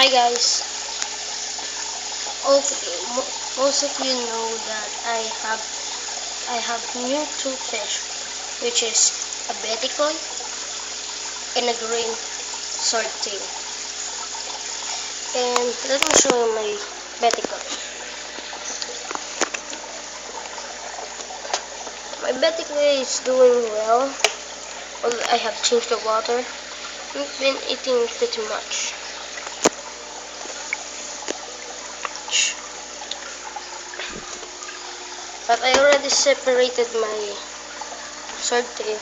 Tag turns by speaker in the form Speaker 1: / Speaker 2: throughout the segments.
Speaker 1: Hi guys. Okay, most of you know that I have new two fish, which is a Betty Koi and a green swordtail. And let me show you my Betty Koi. My Betty Koi is doing well. Well, I have changed the water. I've been eating pretty much. But I already separated my swordtail.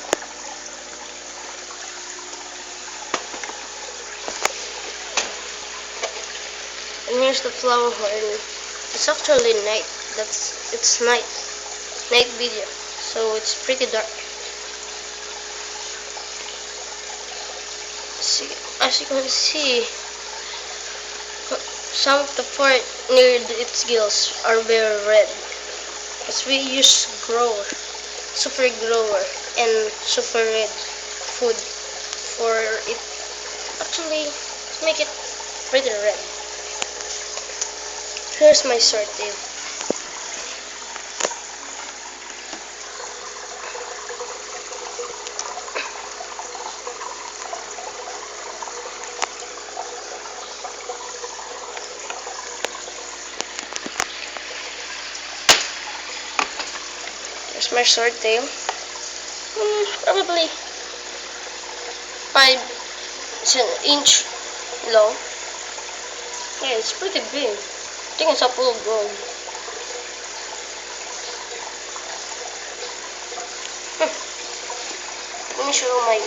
Speaker 1: And here's the flower horn. It's actually night. It's night video. So it's pretty dark. See, as you can see, some of the part near its gills are very red. Because we use super grower, and super red food for it. Actually, to make it pretty red. Here's my swordtail. Here's my swordtail. Probably 5 inch long. Yeah, it's pretty big. I think it's a full grown. Let me show you my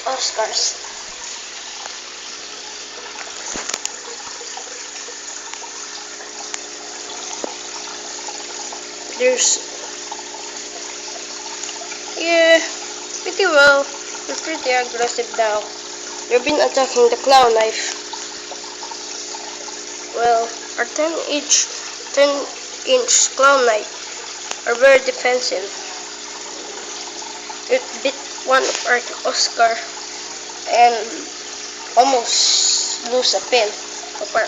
Speaker 1: Oscars. There's, yeah, pretty well. They're pretty aggressive now. They've been attacking the clown knife. Well, our 10-inch clown knife are very defensive. It bit one of our Oscar and almost lose a pin of our